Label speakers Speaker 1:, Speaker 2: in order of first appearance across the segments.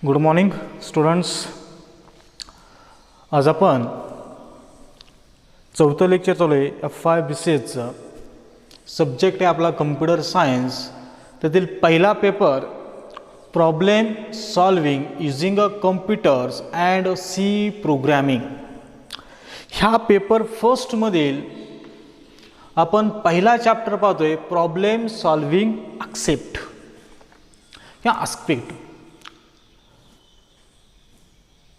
Speaker 1: Good morning students. आज आपण चौथं लेक्चर चालू आहे FY BCSचं. सब्जेक्ट आहे आपला कम्प्युटर सायन्स. त्यातील पहिला paper problem solving using a computers and C programming. ह्या पेपर फर्स्टमधील आपण पहिला चॅप्टर पाहतोय प्रॉब्लेम सॉल्विंग ॲक्सेप्ट किंवा आस्पेक्ट.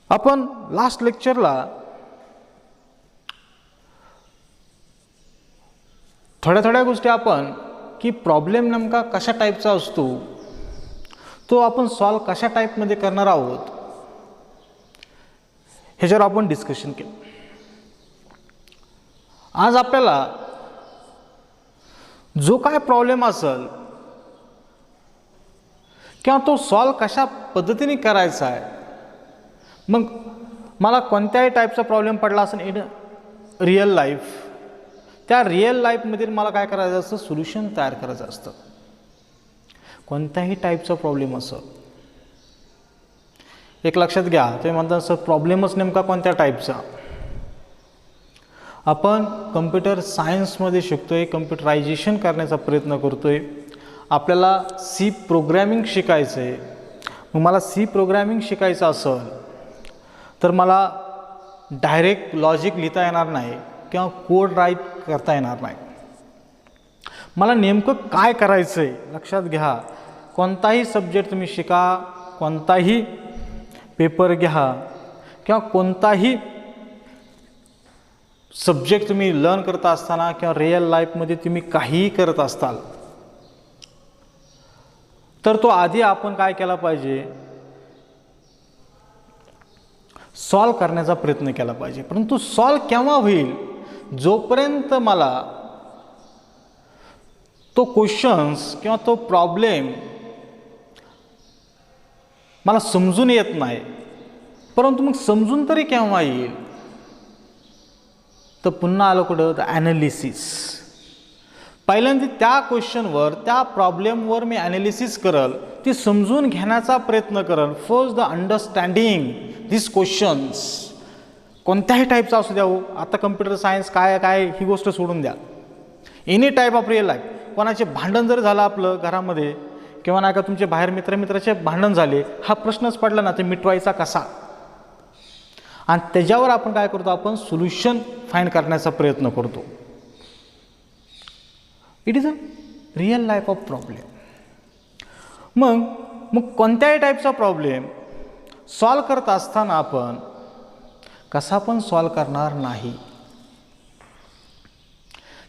Speaker 1: आपण लास्ट लेक्चरला थोड्या गोष्टी आपण की प्रॉब्लेम नेमका कशा टाईपचा असतो, तो आपण सॉल्व कशा टाईपमध्ये करणार आहोत ह्याच्यावर आपण डिस्कशन केलं. आज आपल्याला जो काय प्रॉब्लेम असेल किंवा तो सॉल्व कशा पद्धतीने करायचा आहे, मग मला कोणत्याही टाईपचा प्रॉब्लेम पडला असेल इन रिअल लाईफ, त्या रिअल लाईफमध्ये मला काय करायचं असतं, सोल्युशन तयार करायचं असतं. कोणत्याही टाईपचा प्रॉब्लेम असेल, एक लक्षात घ्या. तुम्ही म्हणता सर प्रॉब्लेमच नेमका कोणत्या टाईपचा. आपण कम्प्युटर सायन्समध्ये शिकतोय, कम्प्युटरायझेशन करण्याचा प्रयत्न करतोय. आपल्याला C प्रोग्रॅमिंग शिकायचं आहे. मग मला C प्रोग्रॅमिंग शिकायचं असेल तर मला डायरेक्ट लॉजिक लिहिता येणार नाही किंवा कोड राईट करता येणार नाही. मला नेमकं काय करायचं आहे लक्षात घ्या. कोणताही सब्जेक्ट तुम्ही शिका, कोणताही पेपर घ्या किंवा कोणताही सब्जेक्ट तुम्ही लर्न करत असताना किंवा रिअल लाईफमध्ये तुम्ही काहीही करत असताल तर तो आधी आपण काय केला पाहिजे, सॉल्व करण्याचा प्रयत्न केला पाहिजे. परंतु सॉल्व केव्हा होईल, जोपर्यंत मला तो क्वेश्चन्स किंवा तो प्रॉब्लेम मला समजून येत नाही. परंतु मग समजून तरी केव्हा येईल, तर पुन्हा आलं कुठं, तर ॲनालिसिस. पहिल्यांदा त्या क्वेश्चनवर, त्या प्रॉब्लेमवर मी ॲनालिसिस करल, ती समजून घेण्याचा प्रयत्न करल. First the understanding this questions, कोणत्याही टाईपचा असू द्या हो. आता कम्प्युटर सायन्स काय ही गोष्ट सोडून द्या. Any type of real life. कोणाचे भांडण जर झालं आपलं घरामध्ये किंवा नाही का तुमचे बाहेर मित्राचे भांडण झाले, हा प्रश्नच पडला ना, ते मिटवायचा कसा, आणि त्याच्यावर आपण काय करतो, आपण सोल्युशन फाइंड करण्याचा प्रयत्न करतो. It is a real life of problem. मग कोणत्याही टाईपचा प्रॉब्लेम सॉल्व करत असताना आपण कसा पण सॉल्व करणार नाही.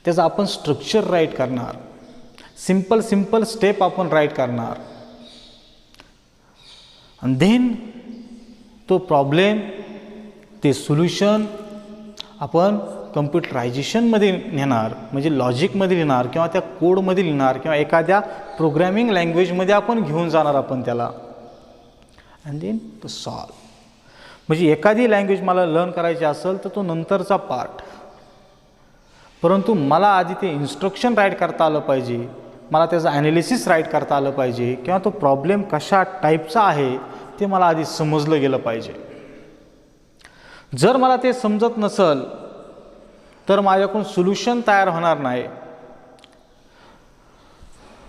Speaker 1: त्याचं आपण स्ट्रक्चर राईट करणार, सिंपल स्टेप आपण राईट करणार, आणि देन तो प्रॉब्लेम, ते सोल्युशन आपण कम्प्युटरायझेशनमध्ये नेणार, म्हणजे लॉजिकमध्ये लिहिणार किंवा त्या कोडमध्ये लिहिणार किंवा एखाद्या प्रोग्रॅमिंग लँग्वेजमध्ये आपण घेऊन जाणार आपण त्याला, अँड देन टू सॉल्व. म्हणजे एखादी लँग्वेज मला लर्न करायची असेल तर तो नंतरचा पार्ट, परंतु मला आधी ते इन्स्ट्रक्शन राईट करता आलं पाहिजे, मला त्याचं ॲनालिसिस राईट करता आलं पाहिजे किंवा तो प्रॉब्लेम कशा टाईपचा आहे ते मला आधी समजलं गेलं पाहिजे. जर मला ते समजत नसेल तर माझ्याकडून सोल्युशन तयार होणार नाही.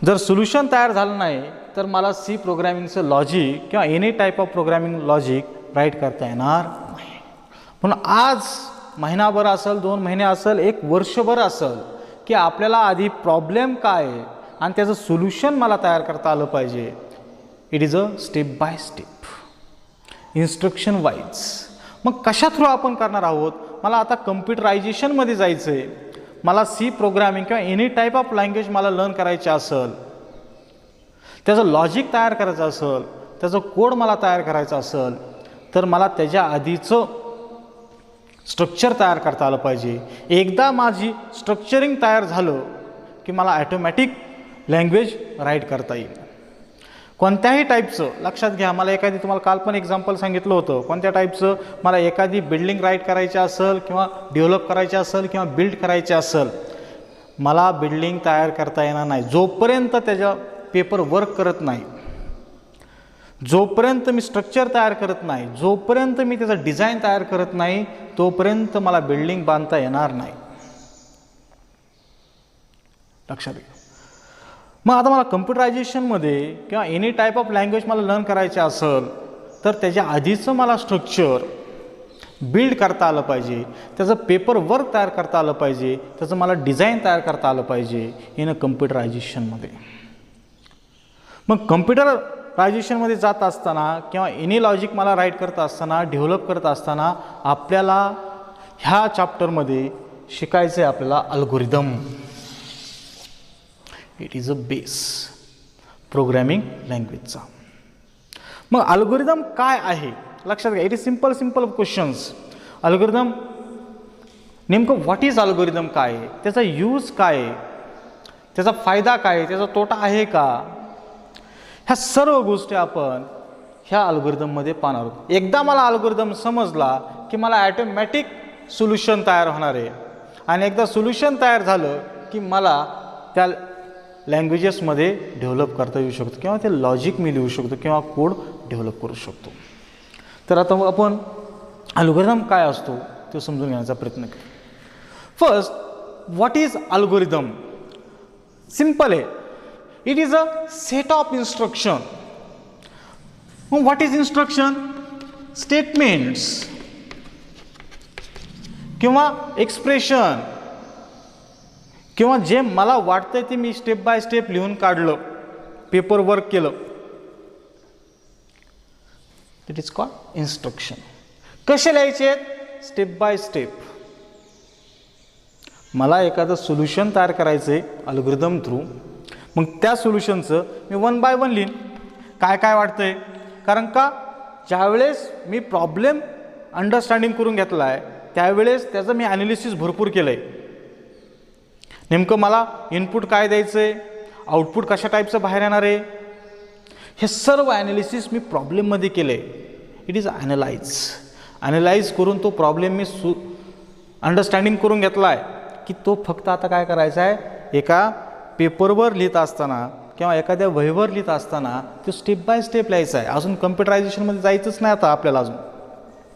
Speaker 1: जर सोल्युशन तयार झालं नाही तर मला C प्रोग्रॅमिंगचं लॉजिक किंवा any type of programming logic write करता येणार नाही. म्हणून आज महिनाभर असेल, 2 महिने असेल, 1 वर्षभर असेल, की आपल्याला आधी प्रॉब्लेम काय आहे आणि त्याचं सोल्युशन मला तयार करता आलं पाहिजे. It is a step by step, instruction wise. मग कशा थ्रू आपण करणार आहोत. मला आता कम्प्युटरायझेशनमध्ये जायचं आहे, मला C प्रोग्रॅमिंग किंवा एनी टाईप ऑफ लँग्वेज मला लर्न करायची असेल, त्याचं लॉजिक तयार करायचं असेल, त्याचं कोड मला तयार करायचं असेल, तर मला त्याच्या आधीचं स्ट्रक्चर तयार करता आलं पाहिजे. एकदा माझी स्ट्रक्चरिंग तयार झालं की मला ॲटोमॅटिक लँग्वेज राईट करता येईल. कोणत्याही टाईपचं लक्षात घ्या. मला एखादी, तुम्हाला काल पण एक्झाम्पल सांगितलं होतं, कोणत्या टाईपचं, मला एखादी बिल्डिंग राईट करायची असेल किंवा डेव्हलप करायची असेल किंवा बिल्ड करायची असेल, मला बिल्डिंग तयार करता येणार नाही जोपर्यंत त्याच्या पेपर वर्क करत नाही. जोपर्यंत मी स्ट्रक्चर तयार करत नाही, जोपर्यंत मी त्याचा डिझाईन तयार करत नाही, तोपर्यंत मला बिल्डिंग बांधता येणार नाही. लक्षात घ्या. मग आता मला कम्प्युटरायझेशनमध्ये किंवा एनी टाईप ऑफ लँग्वेज मला लर्न करायचे असेल तर त्याच्या आधीचं मला स्ट्रक्चर बिल्ड करता आलं पाहिजे, त्याचं पेपर वर्क तयार करता आलं पाहिजे, त्याचं मला डिझाईन तयार करता आलं पाहिजे इन कम्प्युटरायझेशनमध्ये. मग कम्प्युटरायझेशनमध्ये जात असताना किंवा एनी लॉजिक मला राईट करत असताना, डेव्हलप करत असताना आपल्याला ह्या चॅप्टरमध्ये शिकायचं आहे आपल्याला algorithm. It is a base programming लँग्वेजचा. मग अल्गोरिदम काय आहे लक्षात घ्या. It is simple questions. Algorithm नेमकं व्हॉट इज अल्गोरिदम काय आहे, त्याचा यूज काय आहे, त्याचा फायदा काय आहे, त्याचा तोटा आहे का, ह्या सर्व गोष्टी आपण ह्या अल्गोरिदममध्ये पाहणार आहोत. एकदा मला अल्गोरिदम समजला की मला ॲटोमॅटिक सोल्युशन तयार होणार आहे आणि एकदा सोल्युशन तयार झालं की मला त्या लँग्वेजेसमध्ये डेव्हलप करता येऊ शकतो किंवा ते लॉजिक मी लिहू शकतो किंवा कोड डेव्हलप करू शकतो. तर आता आपण अल्गोरिदम काय असतो ते समजून घेण्याचा प्रयत्न करू. First, what is algorithm? Simple आहे. It is a set of instruction. मग व्हॉट इज इन्स्ट्रक्शन? स्टेटमेंट्स किंवा एक्सप्रेशन किंवा जे मला वाटतंय ते मी स्टेप बाय स्टेप लिहून काढलं, पेपर वर्क केलं, इट इज कॉल्ड इन्स्ट्रक्शन. कसे लिहायचे? Step by step. मला एखादं सोल्युशन तयार करायचं आहे अल्गोरिदम थ्रू, मग त्या सोल्युशनचं मी 1 बाय 1 लिहीन. काय काय वाटतंय, कारण का ज्यावेळेस मी प्रॉब्लेम अंडरस्टँडिंग करून घेतला आहे त्यावेळेस त्याचं मी ॲनालिसिस भरपूर केलं आहे. नेमकं मला इनपुट काय द्यायचं आहे, आउटपुट कशा टाईपचं बाहेर येणार आहे, हे सर्व ॲनालिसिस मी प्रॉब्लेममध्ये केलं आहे. इट इज ॲनालाइज करून तो प्रॉब्लेम मी अंडरस्टँडिंग करून घेतला आहे की तो फक्त आता काय करायचा आहे, एका पेपरवर लिहित असताना किंवा एखाद्या वहीवर लिहित असताना तो स्टेप बाय स्टेप लिहायचा आहे. अजून कम्प्युटरायझेशनमध्ये जायचंच नाही आता आपल्याला.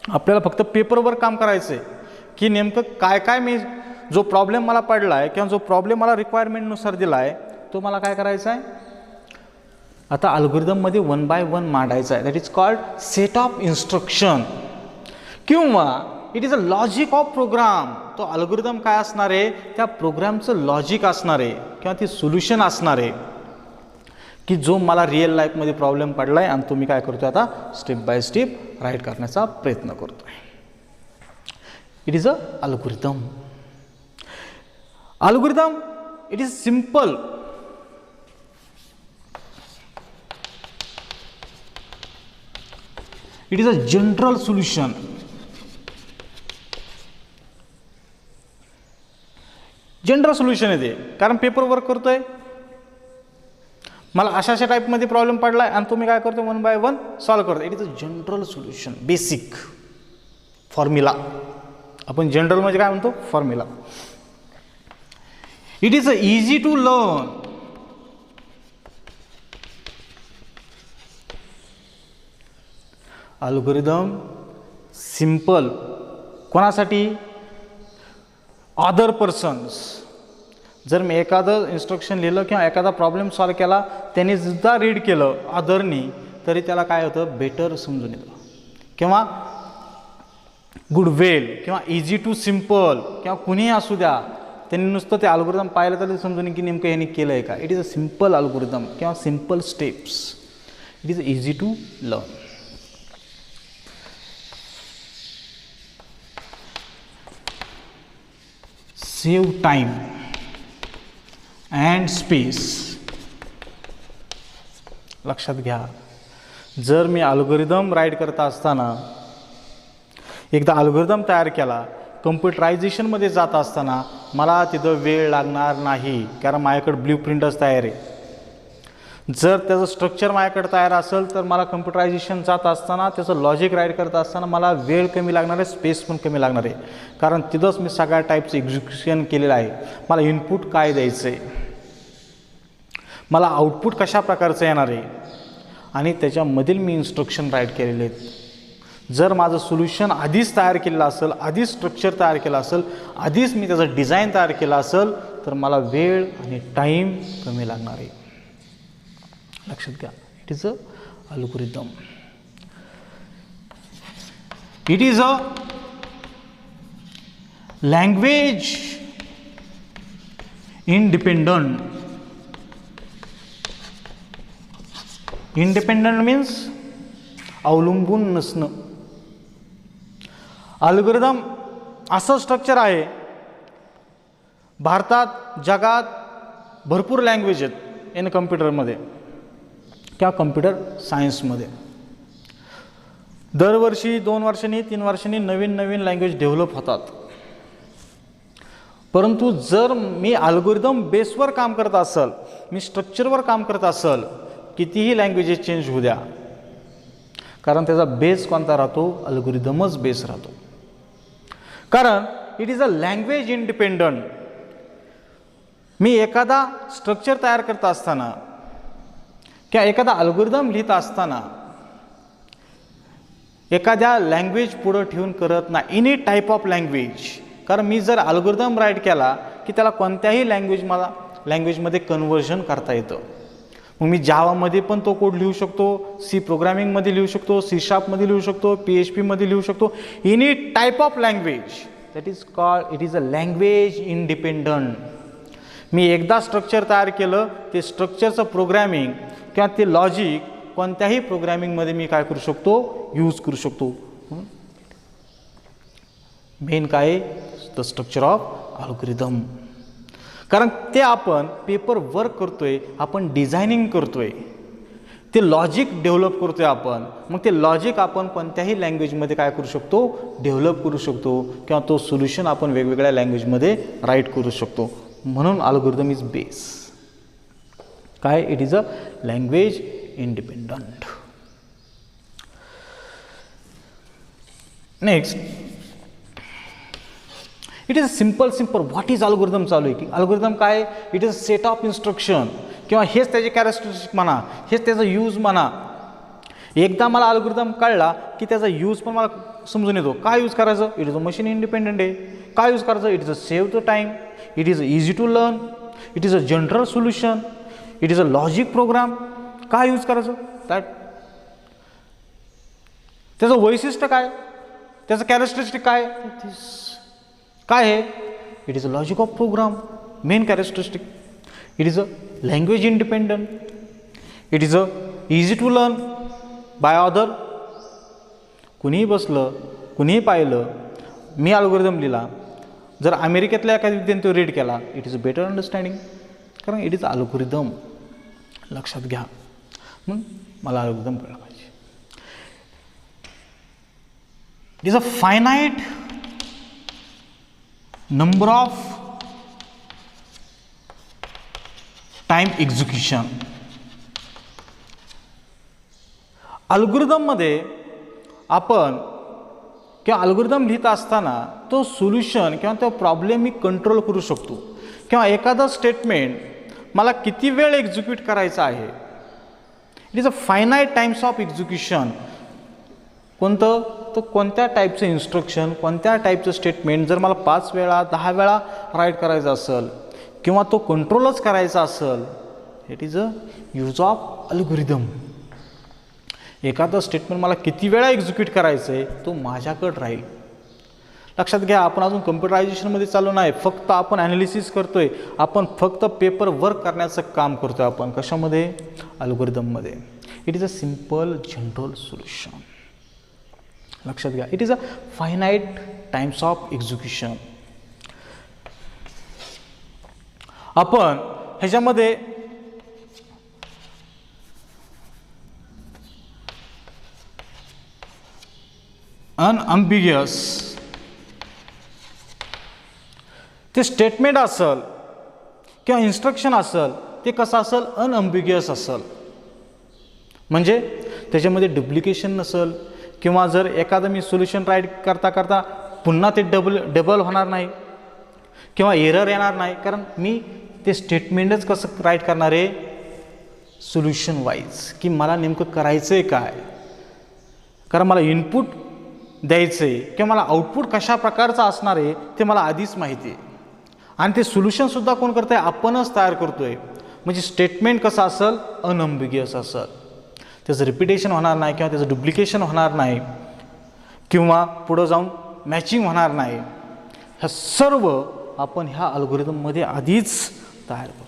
Speaker 1: आपल्याला फक्त पेपरवर काम करायचं आहे की नेमकं काय काय मी जो प्रॉब्लेम मला पडला आहे किंवा जो प्रॉब्लेम मला रिक्वायरमेंटनुसार दिला आहे तो मला काय करायचा आहे, आता अल्गोरिदममध्ये 1 बाय 1 मांडायचा आहे. That is called set of instruction किंवा it is a logic of program. तो अल्गोरिदम काय असणार आहे, त्या प्रोग्रामचं लॉजिक असणार आहे किंवा ती सोल्युशन असणार आहे की जो मला रिअल लाईफमध्ये प्रॉब्लेम पडला आहे आणि तो मी काय करतो आता स्टेप बाय स्टेप राईट करण्याचा प्रयत्न करतो आहे. It is a algorithm. Algorithm, it is simple. It is a general solution. General solution आहे ते, कारण पेपर वर्क करतोय, मला अशा टाईपमध्ये प्रॉब्लेम पडला आहे आणि तुम्ही काय करतो 1 बाय 1 सॉल्व्ह करतो. It is a general solution. Basic formula. आपण जनरल म्हणजे काय म्हणतो, formula. It is easy to learn. Algorithm simple कोणासाठी, अदर पर्सन्स. जर मी एखादं इन्स्ट्रक्शन लिहिलं किंवा एखादा प्रॉब्लेम सॉल्व्ह केला त्यांनी सुद्धा रीड केलं अदरनी, तरी त्याला काय होतं, बेटर समजून येतं किंवा गुडवेल किंवा इझी टू सिम्पल किंवा कुणीही असू द्या, त्यांनी नुसतं ते अल्गोरिदम पाहिलं तर ते समजून की नेमकं यांनी केलं आहे का. It is a simple algorithm किंवा simple steps. It is easy to learn. Save time and space. लक्षात घ्या, जर मी अल्गोरिदम राईट करत असताना एकदा अल्गोरिदम तयार केला, कम्प्युटरायझेशनमध्ये जात असताना मला तिथं वेळ लागणार नाही, कारण माझ्याकडे ब्ल्यूप्रिंटच तयार आहे. जर त्याचं स्ट्रक्चर माझ्याकडे तयार असेल तर मला कम्प्युटरायझेशन जात असताना त्याचं लॉजिक राईट करत असताना मला वेळ कमी लागणार आहे, स्पेस पण कमी लागणार आहे, कारण तिथंच मी सगळ्या टाईपचं एक्झिक्युशन केलेलं आहे. मला इनपुट काय द्यायचं आहे, मला आउटपुट कशा प्रकारचं येणार आहे, आणि त्याच्यामधील मी इन्स्ट्रक्शन राईट केलेले आहेत. जर माझं सोल्युशन आधीच तयार केलेलं असेल, आधीच स्ट्रक्चर तयार केलं असेल, आधीच मी त्याचं डिझाईन तयार केलं असेल तर मला वेळ आणि टाईम कमी लागणार आहे. लक्षात घ्या. It is a algorithm. It is a language independent. Independent means अवलंबून नसणं. अल्गोरिदम असं स्ट्रक्चर आहे, भारतात जगात भरपूर लँग्वेज आहेत इन कम्प्युटरमध्ये किंवा कम्प्युटर सायन्समध्ये. दरवर्षी 2 वर्षांनी 3 वर्षांनी नवीन नवीन लँग्वेज डेव्हलप होतात. परंतु जर मी अल्गोरिदम बेसवर काम करत असेल, मी स्ट्रक्चरवर काम करत असेल, कितीही लँग्वेजेस चेंज होऊ द्या, कारण त्याचा बेस कोणता राहतो? अल्गोरिदमच बेस राहतो. कारण it is a language independent. मी एखादा स्ट्रक्चर तयार करत असताना किंवा एखादा अल्गोरिदम लिहित असताना एखाद्या लँग्वेज पुढं ठेवून करत नाही. Any type of language. कारण मी जर अल्गोरिदम राईट केला की त्याला कोणत्याही लँग्वेजमध्ये कन्व्हर्जन करता येतं. मग मी जावामध्ये पण तो कोड लिहू शकतो, सी प्रोग्रामिंगमध्ये लिहू शकतो, C#मध्ये लिहू शकतो, PHPमध्ये लिहू शकतो. Any type of language that is called it is a language independent. मी एकदा स्ट्रक्चर तयार केलं, ते स्ट्रक्चरचं प्रोग्रॅमिंग किंवा ते लॉजिक कोणत्याही प्रोग्रॅमिंगमध्ये मी काय करू शकतो? यूज करू शकतो. मेन काय? The structure of algorithm. कारण ते आपण पेपर वर्क करतोय, आपण डिझायनिंग करतोय, ते लॉजिक डेव्हलप करतोय आपण. मग ते लॉजिक आपण कोणत्याही लँग्वेजमध्ये काय करू शकतो? डेव्हलप करू शकतो किंवा तो सोल्युशन आपण वेगवेगळ्या लँग्वेजमध्ये राईट करू शकतो. म्हणून अल्गोरिदम इज बेस. काय? It is a language independent. Next, it is simple. What is algorithm चालू आहे की अल्गोरिदम काय? It is a set of instruction किंवा हेच त्याचे कॅरेक्टरिस्टिक म्हणा, हेच त्याचा यूज म्हणा. एकदा मला अल्गोरिदम कळला की त्याचा यूज पण मला समजून येतो. काय यूज करायचं? It is a machine independent आहे. काय यूज करायचं? It is a save the time. It is easy to learn. It is a general solution. It is a logic program. काय यूज करायचं? दॅट. त्याचं वैशिष्ट्य काय? त्याचं कॅरेक्टरिस्टिक काय? काय आहे? It is a logic of program. Main characteristic. It is a language independent. It is a easy to learn by other. कुणीही बसलं, कुणीही पाहिलं, मी अल्गोरिदम लिहिला, जर अमेरिकेतल्या एखाद्या व्यक्तीने तो रीड केला, it is a better understanding. कारण इट इज अल्गोरिदम. लक्षात घ्या. मग मला अल्गोरिदम कळलं पाहिजे. It is a finite number of time execution. अल्गोरिदममध्ये आपण किंवा अल्गोरिदम लिहित असताना तो सोल्युशन किंवा तो प्रॉब्लेम मी कंट्रोल करू शकतो. किंवा एखादं स्टेटमेंट मला किती वेळ एक्झिक्यूट करायचं आहे. It is a finite times of execution. कोणतं? तर कोणत्या टाईपचं इन्स्ट्रक्शन, कोणत्या टाईपचं स्टेटमेंट जर मला 5 वेळा 10 वेळा राईट करायचं असेल किंवा तो कंट्रोलच करायचा असेल, it is a use of algorithm. एखादं स्टेटमेंट मला किती वेळा एक्झिक्यूट करायचं आहे तो माझ्याकडं राहील. लक्षात घ्या, आपण अजून कम्प्युटरायझेशनमध्ये चालू नाही. फक्त आपण ॲनालिसिस करतोय. आपण फक्त पेपर वर्क करण्याचं काम करतोय. आपण कशामध्ये? अल्गोरिदममध्ये. It is a simple general solution. लक्षात घ्या. It is a finite times of execution. आपण ह्याच्यामध्ये अनअम्बिगियस ते स्टेटमेंट असेल किंवा इन्स्ट्रक्शन असेल, ते कसं असेल? अनअम्बिगियस असेल. म्हणजे त्याच्यामध्ये डुप्लिकेशन नसेल किंवा जर एखादं मी सोल्युशन राईट करता करता पुन्हा ते डबल होणार नाही किंवा एरर येणार नाही. कारण मी ते स्टेटमेंटच कसं राईट करणार आहे? सोल्युशन वाईज, की मला नेमकं करायचं आहे काय, कारण मला इनपुट द्यायचं आहे किंवा मला आउटपुट कशा प्रकारचं असणार आहे ते मला आधीच माहिती आहे. आणि ते सोल्युशनसुद्धा कोण करतं आहे, आपणच तयार करतो आहे. म्हणजे स्टेटमेंट कसं असेल, अनअम्बिग्युअस असेल, त्याचं रिपिटेशन होणार नाही किंवा त्याचं डुप्लिकेशन होणार नाही किंवा पुढं जाऊन मॅचिंग होणार नाही. ह्या सर्व आपण ह्या अल्गोरिदममध्ये आधीच तयार करतो.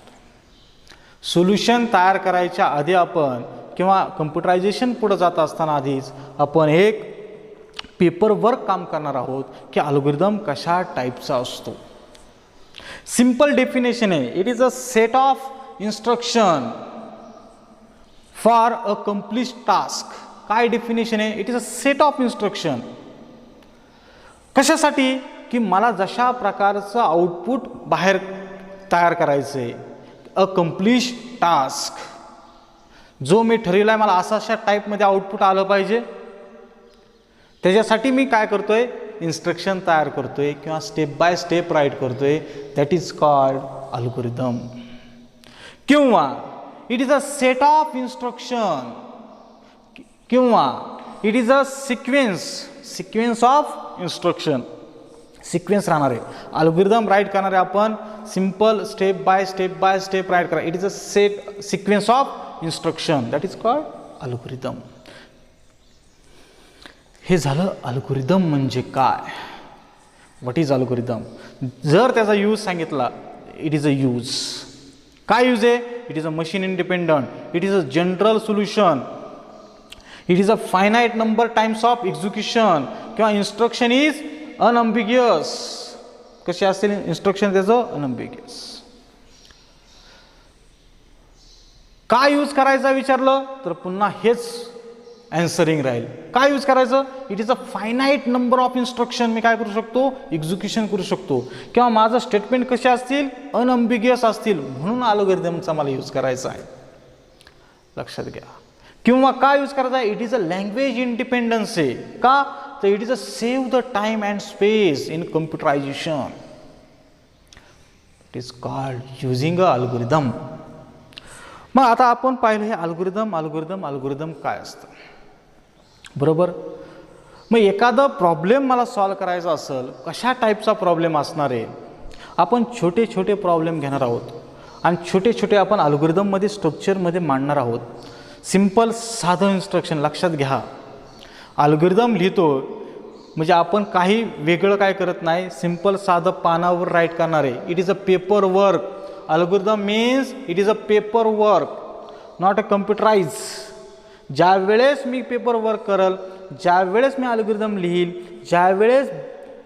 Speaker 1: सोल्युशन तयार करायच्या आधी आपण किंवा कम्प्युटरायझेशन पुढं जात असताना आधीच आपण एक पेपर वर्क काम करणार आहोत की अल्गोरिदम कशा टाईपचा असतो. सिंपल डेफिनेशन आहे, it is a set of instruction for a complete task. काय डेफिनेशन आहे, it is a set of instruction. कशासाठी, की मला जशा प्रकारचं आउटपुट बाहेर तयार करायचं आहे, अ कम्प्लीट टास्क. जो मी ठरवला आहे मला अशा टाईपमध्ये आउटपुट आलं पाहिजे, त्याच्यासाठी मी काय करतोय, इन्स्ट्रक्शन तयार करतोय किंवा स्टेप बाय स्टेप राईट करतोय. That is called algorithm. किंवा it is a set of instruction किंवा it is a sequence of instruction. Sequence राहणार आहे, अल्गोरिदम राईट करणारे आपण simple step by step write करा. It is a sequence of instruction, that is called algorithm. हे झालं algorithm म्हणजे काय, व्हॉट इज अल्गोरिदम. जर त्याचा यूज सांगितला, इट इज अ यूज. काय यूज आहे, it is a machine independent, it is a general solution, it is a finite number times of execution किंवा इन्स्ट्रक्शन इज अनअम्बिग्युअस. कशी असतील इन्स्ट्रक्शन त्याचं, अनअम्बिग्युअस. काय यूज करायचा विचारलं तर पुन्हा हेच ॲन्सरिंग राहील. काय यूज करायचं, it is a finite number of instruction. मी काय करू शकतो, एक्झिक्युशन करू शकतो किंवा माझं स्टेटमेंट कसे असतील, अनअम्बिग्युअस असतील, म्हणून अल्गोरिदमचा मला यूज करायचा आहे, लक्षात घ्या. किंवा काय यूज करायचा आहे, it is a language independence आहे. का तर it is a save the time and space in computerisation. It is called using a algorithm. मग आता आपण पाहिलं हे अल्गोरिदम काय असतं, बरोबर. मग एखादा प्रॉब्लेम मला सॉल्व करायचा असेल, कशा टाईपचा प्रॉब्लेम असणार आहे, आपण छोटे छोटे प्रॉब्लेम घेणार आहोत आणि छोटे छोटे आपण अल्गोरिदममध्ये स्ट्रक्चरमध्ये मांडणार आहोत. सिंपल साधं इन्स्ट्रक्शन, लक्षात घ्या. अल्गोरिदम लिहितो म्हणजे आपण काही वेगळं काय करत नाही, सिंपल साधं पानावर राईट करणार आहे. It is a paper work. Algorithm means it is a paper work, not a computerise. ज्या वेळेस मी पेपर वर्क करल, ज्या वेळेस मी अल्गोरिदम लिहील, ज्या वेळेस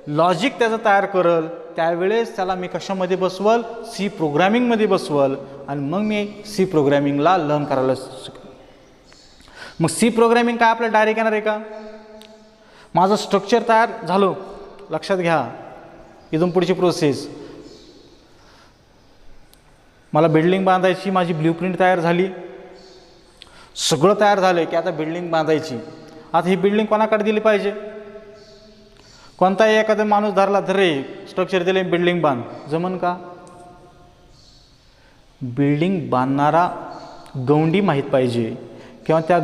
Speaker 1: लॉजिक त्याचं तयार करल, त्यावेळेस त्याला मी कशामध्ये बसवल, सी प्रोग्रॅमिंगमध्ये बसवल आणि मग मी सी प्रोग्रॅमिंगला लर्न करायला शिकेल. मग सी प्रोग्रॅमिंग काय आपल्याला डायरेक्ट येणार आहे का, माझं स्ट्रक्चर तयार झालं, लक्षात घ्या. इथून पुढची प्रोसेस, मला बिल्डिंग बांधायची, माझी ब्ल्यूप्रिंट तयार झाली, सगळं तयार झालं की आता बिल्डिंग बांधायची. आता ही बिल्डिंग कोणाकडे दिली पाहिजे, कोणताही एखादा माणूस धरला, धरे स्ट्रक्चर दिले, बिल्डिंग बांध, जमन का. बिल्डिंग बांधणारा गौंडी माहीत पाहिजे किंवा त्या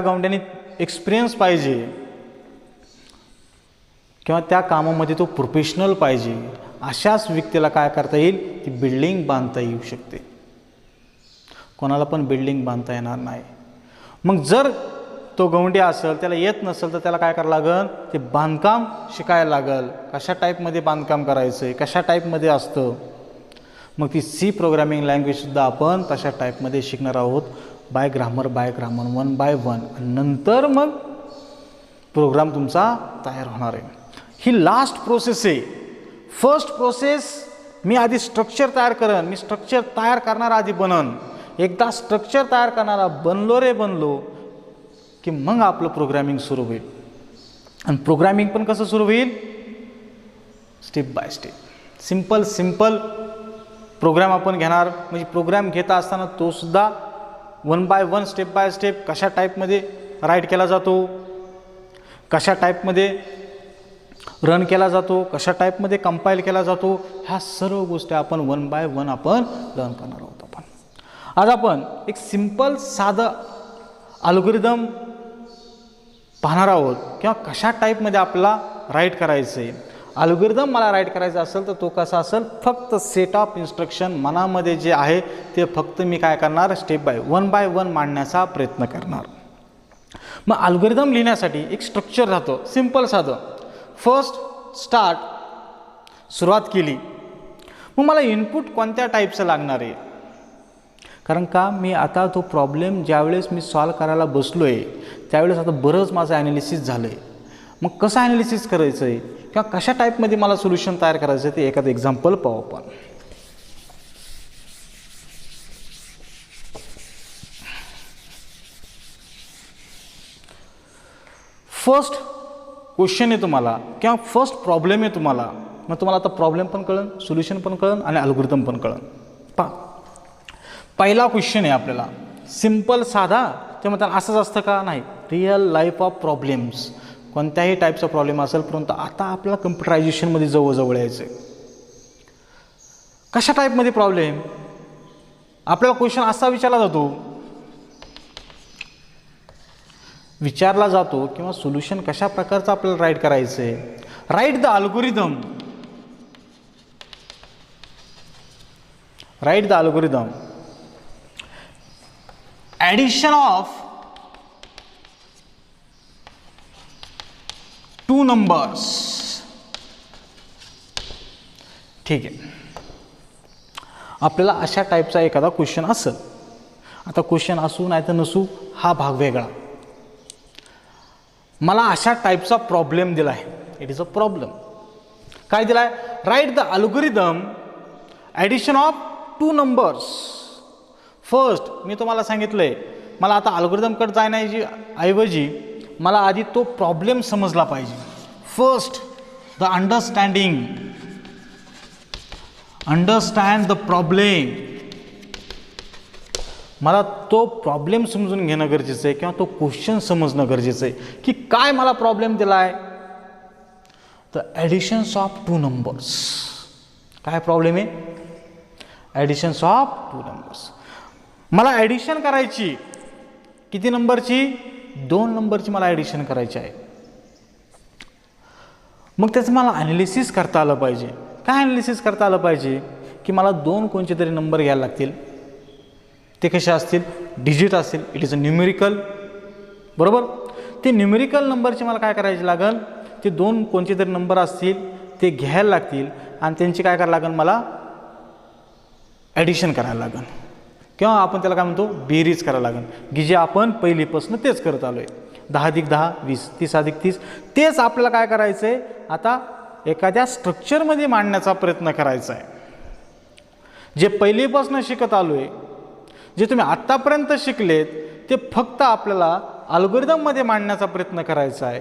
Speaker 1: गौंड्याने एक्सपिरियन्स पाहिजे किंवा त्या कामामध्ये तो प्रोफेशनल पाहिजे. अशाच व्यक्तीला काय करता येईल, ती बिल्डिंग बांधता येऊ शकते. कोणाला पण बिल्डिंग बांधता येणार नाही. मग जर तो गौंडी असेल, त्याला येत नसेल तर त्याला काय करावं लागेल, ते बांधकाम शिकायला लागेल. कशा टाईपमध्ये बांधकाम करायचं आहे, कशा टाईपमध्ये असतं. मग ती सी प्रोग्रॅमिंग लँग्वेजसुद्धा आपण तशा टाईपमध्ये शिकणार आहोत, बाय ग्रामर 1 by 1. नंतर मग प्रोग्राम तुमचा तयार होणार आहे. ही लास्ट प्रोसेस आहे. फर्स्ट प्रोसेस, मी आधी स्ट्रक्चर तयार करेन, मी स्ट्रक्चर तयार करणारा आधी बनन. एकदा स्ट्रक्चर तयार करणारा बनलो की मग आपलं प्रोग्रॅमिंग सुरू होईल. आणि प्रोग्रॅमिंग पण कसं सुरू होईल, step by step. Simple program आपण घेणार. म्हणजे प्रोग्राम घेता असताना तो सुद्धा 1 by 1 स्टेप बाय स्टेप कशा टाईपमध्ये राईट केला जातो, कशा टाईपमध्ये रन केला जातो, कशा टाईपमध्ये कंपाईल केला जातो, ह्या सर्व गोष्टी आपण 1 by 1 आपण लर्न करणार आहोत आपण. आज आपण एक सिंपल साधं अल्गोरिदम पाहणार आहोत किंवा कशा टाईपमध्ये आपल्याला राईट करायचं आहे. अल्गोरिदम मला राईट करायचा असेल तर तो कसा असेल, फक्त सेट ऑफ इन्स्ट्रक्शन मनामध्ये जे आहे ते फक्त मी काय करणार, स्टेप बाय वन मांडण्याचा प्रयत्न करणार. मग अल्गोरिदम लिहिण्यासाठी एक स्ट्रक्चर राहतं सिंपल साधं. फर्स्ट स्टार्ट, सुरुवात केली. मग मला इनपुट कोणत्या टाईपचं लागणार आहे, कारण का मी आता तो प्रॉब्लेम ज्यावेळेस मी सॉल्व करायला बसलो आहे त्यावेळेस आता बरंच माझं ॲनालिसिस झालं आहे. मग कसं ॲनालिसिस करायचं आहे किंवा कशा टाईपमध्ये मला सोल्युशन तयार करायचं आहे ते एखादं एक्झाम्पल पाहू आपण. फर्स्ट क्वेश्चन आहे तुम्हाला किंवा फर्स्ट प्रॉब्लेम आहे तुम्हाला, मग तुम्हाला आता प्रॉब्लेम पण कळन, सोल्युशन पण कळन आणि अल्गोरिदम पण कळन. पहिला क्वेश्चन आहे आपल्याला सिंपल साधा. ते म्हणतात असंच असतं का, नाही. रिअल लाईफ ऑफ प्रॉब्लेम्स, कोणत्याही टाईपचा प्रॉब्लेम असेल, परंतु आता आपल्याला कम्प्युटरायझेशनमध्ये जवळ यायचं आहे. कशा टाईपमध्ये प्रॉब्लेम, आपल्याला क्वेश्चन असा विचारला जातो किंवा सोल्युशन कशा प्रकारचं आपल्याला राईट करायचं आहे. Write the algorithm, right the algorithm addition of two numbers. ठीक आहे, आपल्याला अशा टाईपचा एखादा क्वेश्चन असेल. आता क्वेश्चन असू नाही तर नसू हा भाग वेगळा. मला अशा टाईपचा प्रॉब्लेम दिला आहे, इट इज अ प्रॉब्लेम. काय दिला आहे, write the algorithm addition of two numbers. First मी तुम्हाला सांगितलं आहे, मला आता अल्गोरिदमकडे जाण्याची ऐवजी मला आधी तो प्रॉब्लेम समजला पाहिजे. First the understand the problem. मला तो प्रॉब्लेम समजून घेणं गरजेचं आहे किंवा तो क्वेश्चन समजणं गरजेचं आहे की काय मला प्रॉब्लेम दिला आहे. The additions of two numbers. काय प्रॉब्लेम आहे, ॲडिशन्स ऑफ टू नंबर्स. मला ॲडिशन करायची किती नंबरची, 2 नंबरची मला ॲडिशन करायची आहे. मग त्याचं मला ॲनालिसिस करता आलं पाहिजे. काय ॲनालिसिस करता आलं पाहिजे की मला 2 कोणते तरी नंबर घ्यायला लागतील. ते कसे असतील, डिजिट असतील, इट इज अ न्यूमेरिकल. बरोबर, ते न्यूमेरिकल नंबरची मला काय करायचे लागेल, ते 2 कोणते तरी नंबर असतील ते घ्यायला लागतील आणि त्यांची काय करायला लागेल, मला ॲडिशन करायला लागेल किंवा आपण त्याला काय म्हणतो, बेरीज करायला लागेल, की जे आपण पहिलीपासून तेच करत आलो आहे. 10 अधिक 10 20, 30 अधिक 30. तेच आपल्याला काय करायचं आहे, आता एखाद्या स्ट्रक्चरमध्ये मांडण्याचा प्रयत्न करायचा आहे. जे पहिलीपासून शिकत आलो आहे, जे तुम्ही आत्तापर्यंत शिकलेत, ते फक्त आपल्याला अल्गोरिदममध्ये मांडण्याचा प्रयत्न करायचा आहे.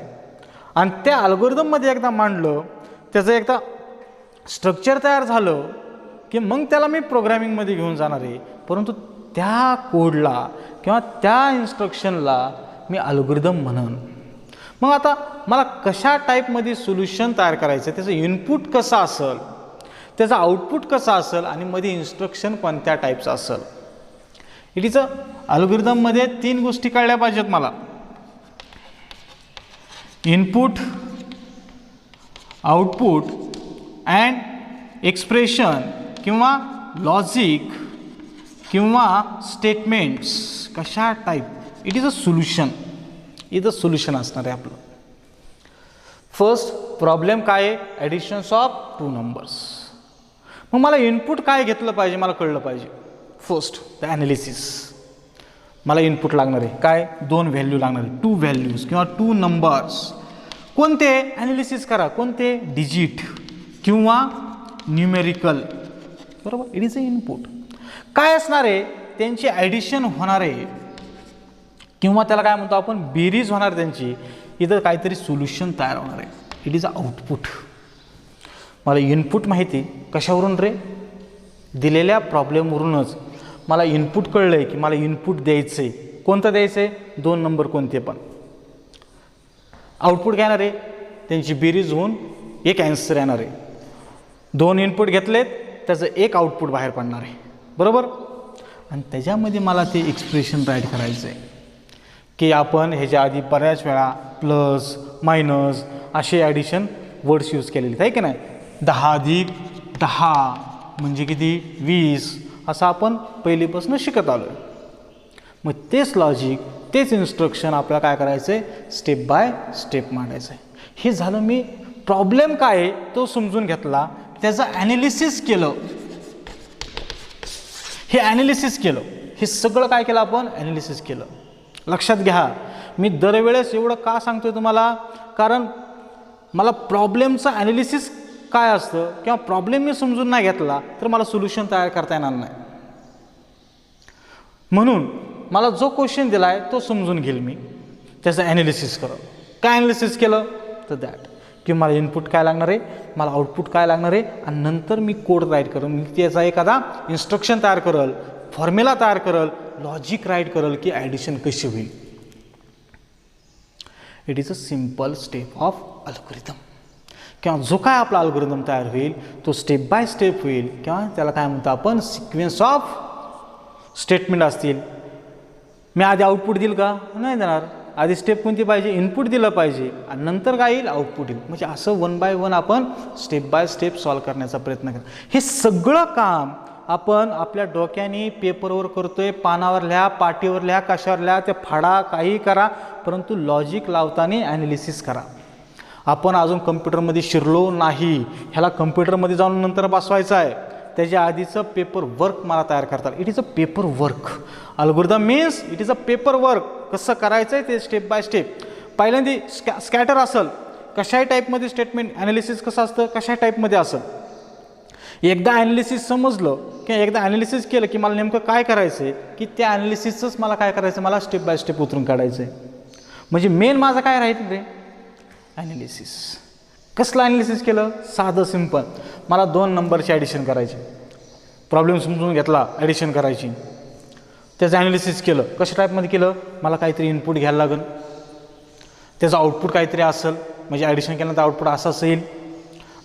Speaker 1: आणि त्या अल्गोरिदममध्ये एकदा मांडलं, त्याचं एकदा स्ट्रक्चर तयार झालं की मग त्याला मी प्रोग्रॅमिंगमध्ये घेऊन जाणार आहे. परंतु त्या कोडला किंवा त्या इन्स्ट्रक्शनला मी अल्गोरिदम म्हणन. मग आता मला कशा टाईपमध्ये सोल्युशन तयार करायचं, त्याचं इनपुट कसं असेल, त्याचं आउटपुट कसं असेल आणि मध्ये इन्स्ट्रक्शन कोणत्या टाईपचं असेल. इट इज अ अल्गोरिदममध्ये 3 गोष्टी कळल्या पाहिजेत मला. इनपुट, आउटपुट अँड एक्सप्रेशन किंवा लॉजिक किंवा स्टेटमेंट्स. कशा type, it is a solution. इथं सोल्युशन असणार आहे आपलं. फर्स्ट प्रॉब्लेम काय आहे, ॲडिशन्स ऑफ टू नंबर्स. मग मला इनपुट काय घेतलं पाहिजे, मला कळलं पाहिजे. First the analysis. मला इनपुट लागणार आहे काय, 2 व्हॅल्यू लागणार आहे, 2 व्हॅल्यूज किंवा 2 नंबर्स. कोणते, ॲनालिसिस करा, कोणते, डिजिट किंवा न्यूमेरिकल. बरोबर, इट इज अ इनपुट. काय असणार आहे, त्यांची ॲडिशन होणार आहे किंवा त्याला काय म्हणतो आपण, बेरीज होणार त्यांची. इथं काहीतरी सोल्युशन तयार होणार आहे. It is a output. मला इनपुट माहिती कशावरून रे, दिलेल्या प्रॉब्लेमवरूनच मला इनपुट कळलं आहे की मला इनपुट द्यायचं आहे. कोणतं द्यायचं आहे, 2 नंबर कोणते पण. आउटपुट घेणार आहे, त्यांची बेरीज होऊन एक ॲन्सर येणार आहे. 2 इनपुट घेतलेत, त्याचं एक आउटपुट बाहेर पडणार आहे. बरोबर. आणि त्याच्यामध्ये मला ते एक्सप्रेशन राईट करायचं आहे की आपण ह्याच्या आधी बऱ्याच वेळा प्लस मायनस असे ॲडिशन वर्ड्स यूज केलेले आहे की नाही. 10 अधिक 10 म्हणजे किती 20 असं आपण पहिलीपासून शिकत आलो आहे. मग तेच लॉजिक तेच इन्स्ट्रक्शन आपल्याला काय करायचं आहे स्टेप बाय स्टेप मांडायचं आहे. हे झालं मी प्रॉब्लेम काय आहे तो समजून घेतला, त्याचं ॲनालिसिस केलं, हे ॲनालिसिस केलं, हे सगळं काय केलं आपण ॲनालिसिस केलं. लक्षात घ्या मी दरवेळेस एवढं का सांगतोय तुम्हाला, कारण मला प्रॉब्लेमचं ॲनालिसिस काय असतं किंवा प्रॉब्लेम मी समजून नाही घेतला तर मला सोल्युशन तयार करता येणार नाही. म्हणून मला जो क्वेश्चन दिला आहे तो समजून घेईल मी, त्याचं ॲनालिसिस करत. काय ॲनालिसिस केलं तर दॅट की मला इनपुट काय लागणार आहे, मला आउटपुट काय लागणार आहे, आणि नंतर मी कोड राईट करेल, मी त्याचा एखादा इन्स्ट्रक्शन तयार करेल, फॉर्म्युला तयार करेल, लॉजिक राईट करेल की ॲडिशन कशी होईल. It is a simple step of algorithm. किंवा जो काय आपला अल्गोरिदम तयार होईल तो स्टेप बाय स्टेप होईल किंवा त्याला काय म्हणतो आपण सिक्वेन्स ऑफ स्टेटमेंट असतील. मी आधी आउटपुट देईल का नाही देणार, आधी स्टेप कोणती पाहिजे इनपुट दिलं पाहिजे आणि नंतर काय येईल आउटपुट येईल. म्हणजे असं 1 बाय 1 आपण स्टेप बाय स्टेप सॉल्व करण्याचा प्रयत्न करा. हे सगळं काम आपण आपल्या डोक्याने पेपरवर करतोय, पानावर लिहा, पाटीवर लिहा, कशावर लिहा, ते फाडा, काही करा, परंतु लॉजिक लावताना ॲनालिसिस करा. आपण अजून कम्प्युटरमध्ये शिरलो नाही, ह्याला कम्प्युटरमध्ये जाऊन नंतर बसवायचं आहे. त्याच्या आधीचं पेपर वर्क मला तयार करता. It is a paper work. Algorithm means it is a paper work. कसं करायचं आहे ते स्टेप बाय स्टेप. पहिल्यांदा स्कॅटर असेल, कशाही टाईपमध्ये स्टेटमेंट ॲनालिसिस कसं असतं कशाही टाईपमध्ये असेल. एकदा ॲनालिसिस समजलं किंवा एकदा ॲनालिसिस केलं की मला नेमकं काय करायचं आहे की त्या ॲनालिसिसचंच मला काय करायचं, मला स्टेप बाय स्टेप उतरून काढायचं आहे. म्हणजे मेन माझं काय राहील रे ॲनालिसिस. कसलं ॲनालिसिस केलं, साधं सिम्पल. मला 2 नंबरची ॲडिशन करायची, प्रॉब्लेम समजून घेतला, ॲडिशन करायची, त्याचं ॲनालिसिस केलं. कशा टाईपमध्ये केलं, मला काहीतरी इनपुट घ्यायला लागेल, त्याचं आउटपुट काहीतरी असेल, म्हणजे ॲडिशन केल्यानंतर आउटपुट असं असेल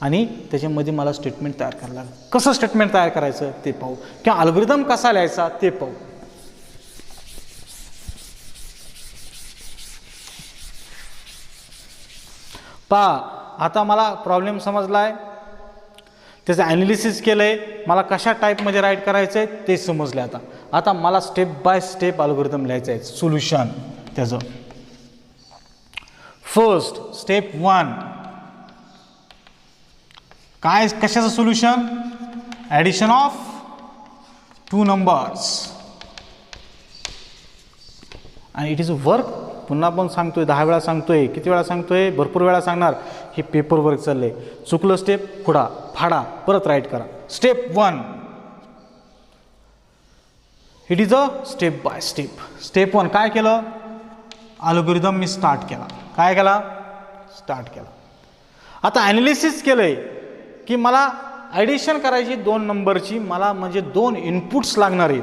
Speaker 1: आणि त्याच्यामध्ये मला स्टेटमेंट तयार करायला लागेल. कसं स्टेटमेंट तयार करायचं ते पाहू किंवा अल्गोरिदम कसा लिहायचा ते पाहू. पहा आता मला प्रॉब्लेम समजला आहे, त्याचं ॲनालिसिस केलं आहे, मला कशा टाईपमध्ये राईट करायचं आहे ते समजलं आहे. आता मला स्टेप बाय स्टेप अल्गोरिदम लिहायचं आहे, सोल्युशन त्याचं. फर्स्ट स्टेप 1 काय, कशाचं सोल्युशन, ॲडिशन ऑफ 2 नंबर्स. आणि इट इज अ वर्क. पुन्हा पण सांगतोय, 10 वेळा सांगतोय, किती वेळा सांगतोय, भरपूर वेळा सांगणार. हे पेपर वर्क चाललंय. चुकलं स्टेप खुडा, फाडा, परत राईट करा. Step 1 it is a step by step. Step 1 काय केलं, अल्गोरिदम मी स्टार्ट केला. काय केला, स्टार्ट केला. आता ॲनालिसिस केलंय की मला ॲडिशन करायची 2 नंबरची, मला म्हणजे 2 इनपुट्स लागणार आहेत.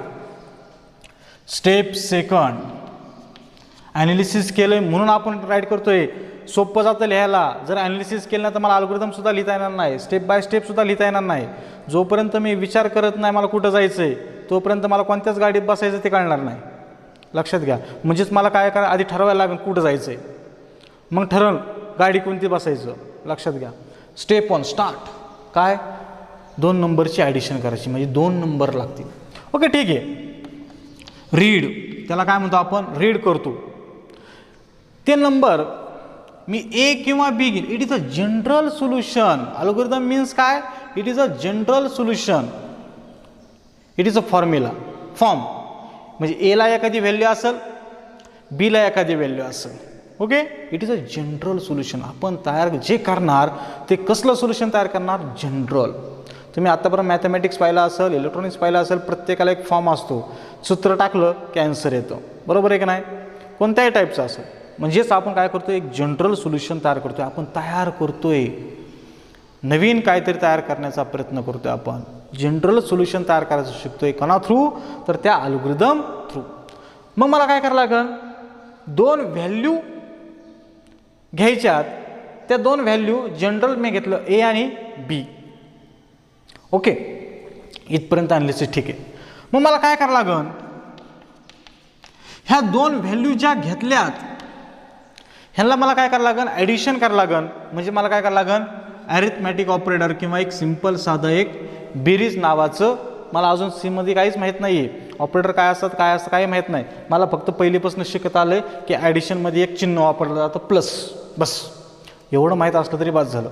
Speaker 1: स्टेप सेकंड ॲनालिसिस केलंय म्हणून आपण राईट करतोय. सोपं जातं लिहायला. जर ॲनालिसिस केलं नाही तर मला अल्गोरिदम सुद्धा लिहिता येणार नाही, स्टेप बाय स्टेप सुद्धा लिहिता येणार नाही. जोपर्यंत मी विचार करत नाही मला कुठं जायचं आहे तोपर्यंत मला कोणत्याच गाडीत बसायचं ते कळणार नाही. लक्षात घ्या. म्हणजेच मला काय करा, आधी ठरवायला लागेल कुठं जायचं आहे, मग ठरवून गाडी कोणती बसायचं. लक्षात घ्या. Step 1 start. काय, 2 नंबरची ॲडिशन करायची, म्हणजे 2 नंबर लागतील. ओके ठीक आहे. रीड, त्याला काय म्हणतो आपण, रीड करतो. ते नंबर मी ए किंवा बी घेईन. It is a general solution. Algorithm means काय, it is a general solution. It is a formula form. म्हणजे एला एखादी व्हॅल्यू असेल, बीला एखादी व्हॅल्यू असेल. Okay, it is a general solution. आपण तयार जे करणार ते कसलं सोल्युशन तयार करणार, जनरल. तुम्ही आत्तापर्यंत मॅथमॅटिक्स पाहिलं असेल, इलेक्ट्रॉनिक्स पाहिलं असेल, प्रत्येकाला एक फॉर्म असतो. सूत्र टाकलं की आन्सर येतं. बरोबर आहे की नाही, कोणत्याही टाईपचं असेल. म्हणजेच आपण काय करतोय, एक जनरल सोल्युशन तयार करतोय. आपण तयार करतोय, नवीन काहीतरी तयार करण्याचा प्रयत्न करतोय. आपण जनरल सोल्युशन तयार करायचं शिकतोय. कोणा थ्रू, तर त्या अल्गोरिदम थ्रू. मग मला काय करावं लागेल, 2 व्हॅल्यू घ्यायच्यात. त्या 2 व्हॅल्यू जनरल मी घेतलं ए आणि बी. ओके, इथपर्यंत ॲनालिसिस ठीक आहे. मग मला काय करावं लागन, ह्या दोन व्हॅल्यू ज्या घेतल्यात ह्यांना मला काय करावं लागन, ॲडिशन करावं लागन. म्हणजे मला काय करावं लागन, ॲरिथमॅटिक ऑपरेटर किंवा एक सिंपल साधं एक बेरीज नावाचं, मला अजून सीमध्ये काहीच माहीत नाही आहे, ऑपरेटर काय असतात काय असतं काही माहीत नाही. मला फक्त पहिलीपासून शिकत आलं आहे की ॲडिशनमध्ये एक चिन्ह वापरलं जातं प्लस, बस एवढं माहीत असलं तरी बस झालं.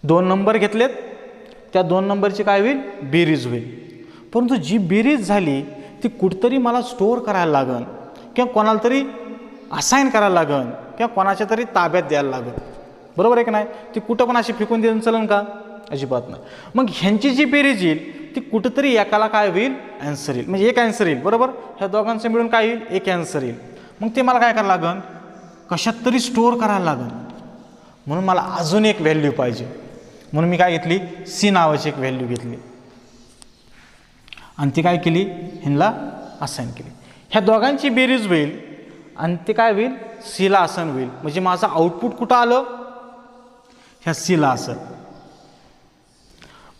Speaker 1: 2 नंबर घेतलेत, त्या 2 नंबरची काय होईल, बेरीज होईल. परंतु जी बेरीज झाली ती कुठतरी मला स्टोअर करायला लागन किंवा कोणाला तरी असाईन करायला लागन किंवा कोणाच्या तरी ताब्यात द्यायला लागन. बरोबर आहे की नाही. ती कुठं पण अशी फेकून देऊन चलन का, अजिबात नाही. मग ह्यांची जी बेरीज येईल ती कुठंतरी एकाला काय होईल, ॲन्सर येईल. म्हणजे एक ॲन्सर येईल. बरोबर, ह्या दोघांचं मिळून काय येईल, एक ॲन्सर येईल. मग ते मला काय करावं लागन, कशात तरी स्टोअर करायला लागन. म्हणून मला अजून एक व्हॅल्यू पाहिजे. म्हणून मी काय घेतली, सी नावाची एक व्हॅल्यू घेतली आणि ती काय केली, ह्यांना असाईन केली. ह्या दोघांची बेरीज होईल आणि ते काय होईल, सीला असाईन होईल. म्हणजे माझं आउटपुट कुठं आलं, ह्या सीला असेल.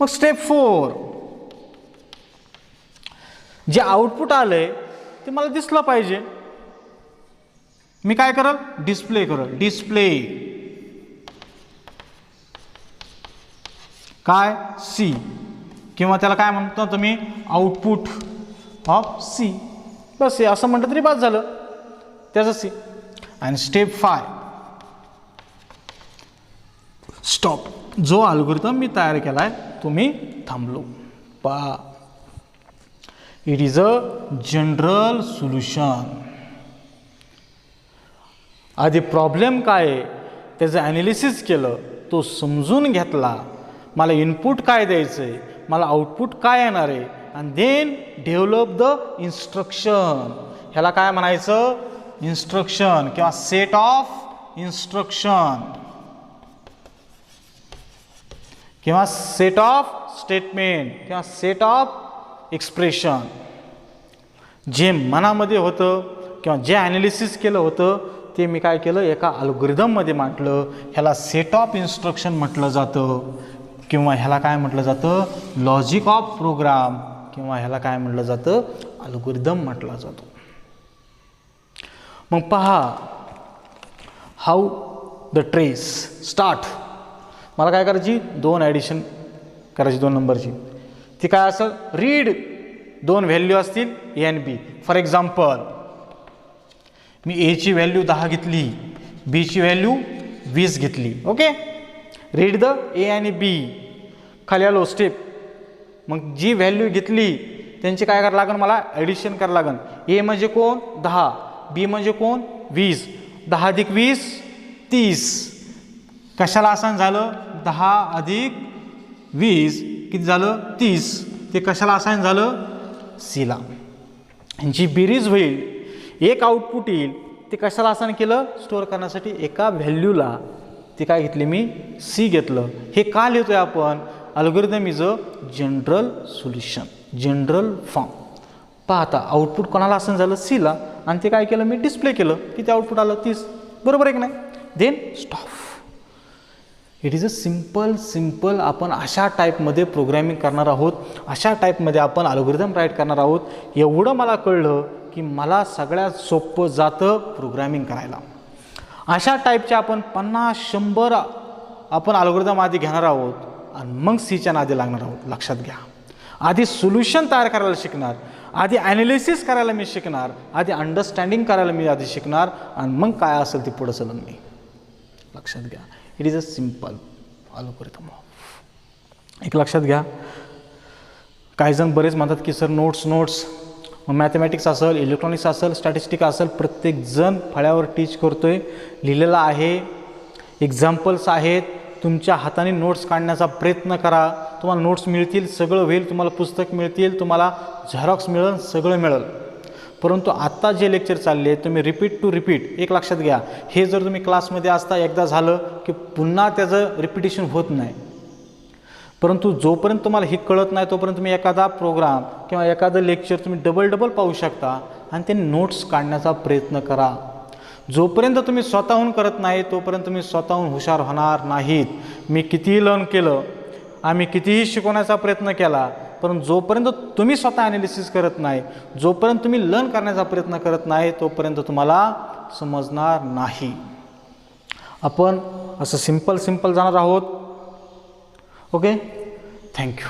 Speaker 1: मग स्टेप 4, जे आउटपुट आलंय ते मला दिसलं पाहिजे. मी काय करल, डिस्प्ले करल. डिस्प्ले काय, सी, किंवा त्याला काय म्हणतो तुम्ही, आउटपुट ऑफ सी. बस हे असं म्हटलं तरी बस झालं त्याचं सी. आणि स्टेप 5 स्टॉप. जो अल्गोरिदम मी तयार केला आहे तो मी थांबलो. पहा, it is a general solution. आधी प्रॉब्लेम काय आहे त्याचं ॲनालिसिस केलं, तो समजून घेतला, मला इनपुट काय द्यायचं आहे, मला आउटपुट काय येणार आहे, आणि देन डेव्हलप द इन्स्ट्रक्शन. ह्याला काय म्हणायचं, इन्स्ट्रक्शन किंवा सेट ऑफ इन्स्ट्रक्शन किंवा सेट ऑफ स्टेटमेंट किंवा सेट ऑफ एक्सप्रेशन. जे मनामध्ये होतं किंवा जे ॲनालिसिस केलं होतं ते मी काय केलं, एका अल्गोरिदममध्ये मांडलं. ह्याला सेट ऑफ इन्स्ट्रक्शन म्हटलं जातं किंवा ह्याला काय म्हटलं जातं, लॉजिक ऑफ प्रोग्राम, किंवा ह्याला काय म्हटलं जातं, अल्गोरिदम म्हटलं जातो. मग पहा, हाऊ द ट्रेस स्टार्ट. मला काय करायची, 2 ॲडिशन करायची 2 नंबरची. ती काय असेल, रीड 2 व्हॅल्यू असतील ए आणि बी. फॉर एक्झाम्पल, मी एची व्हॅल्यू 10 घेतली, बीची व्हॅल्यू 20 घेतली. ओके, रीड द ए आणि बी. खाली आलो स्टेप. मग जी व्हॅल्यू घेतली त्यांची काय करावं लागेल, मला ॲडिशन करावं लागेल. ए म्हणजे कोण, 10, बी म्हणजे कोण, 20. 10 अधिक 20 30. कशाला आसान झालं, 10 अधिक 20 किती झालं, 30. ते कशाला आसान झालं, सीला. जी बेरीज होईल, एक आउटपुट येईल, ते कशाला आसान केलं, स्टोअर करण्यासाठी एका व्हॅल्यूला ते काय घेतले, मी सी घेतलं. हे का लिहितोय आपण, algorithm is a general solution, general form. पाहता आउटपुट कोणाला आसन झालं, सीला, आणि ते काय केलं, मी डिस्प्ले केलं. किती आउटपुट आलं, 30. बरोबर आहे की नाही. Then stop. It is a simple आपण अशा टाईपमध्ये प्रोग्रॅमिंग करणार आहोत, अशा टाईपमध्ये आपण अल्गोरिदम राईट करणार आहोत. एवढं मला कळलं की मला सगळ्यात सोपं जातं प्रोग्रॅमिंग करायला. अशा टाईपचे आपण 50-100 आपण अल्गोरिदम आधी घेणार आहोत आणि मग सीच्या नादी लागणार आहोत. लक्षात घ्या, आधी सोल्युशन तयार करायला शिकणार, आधी ॲनालिसिस करायला मी शिकणार, आधी अंडरस्टँडिंग करायला मी आधी शिकणार, आणि मग काय असेल ते पुढं चलन मी. लक्षात घ्या, it is a simple algorithm. एक लक्षात घ्या, काही जण बरेच म्हणतात की सर नोट्स मॅथमॅटिक्स असेल, इलेक्ट्रॉनिक्स असेल, स्टॅटिस्टिक असेल, प्रत्येकजण फळ्यावर टीच करतोय, लिहिलेलं आहे, एक्झाम्पल्स आहेत. तुमच्या हाताने नोट्स काढण्याचा प्रयत्न करा, तुम्हाला नोट्स मिळतील, सगळं होईल, तुम्हाला पुस्तक मिळतील, तुम्हाला झेरॉक्स मिळेल, सगळं मिळेल. परंतु आत्ता जे लेक्चर चालले तुम्ही रिपीट टू रिपीट, एक लक्षात घ्या, हे जर तुम्ही क्लासमध्ये असता एकदा झालं की पुन्हा त्याचं रिपिटेशन होत नाही. परंतु जोपर्यंत तुम्हाला हे कळत नाही तोपर्यंत तुम्ही एखादा प्रोग्राम किंवा एखादं लेक्चर तुम्ही डबल पाहू शकता आणि ते नोट्स काढण्याचा प्रयत्न करा. जोपर्यंत तुम्ही स्वतःहून करत नाही तोपर्यंत तुम्ही स्वतःहून हुशार होणार नाहीत. मी कितीही लर्न केलं, आम्ही कितीही शिकवण्याचा प्रयत्न केला, पण जोपर्यंत तुम्ही स्वतः ॲनालिसिस करत नाही, जोपर्यंत तुम्ही लर्न करण्याचा प्रयत्न करत नाही, तोपर्यंत तुम्हाला समजणार नाही. आपण असं सिंपल जाणार आहोत. Okay, thank you.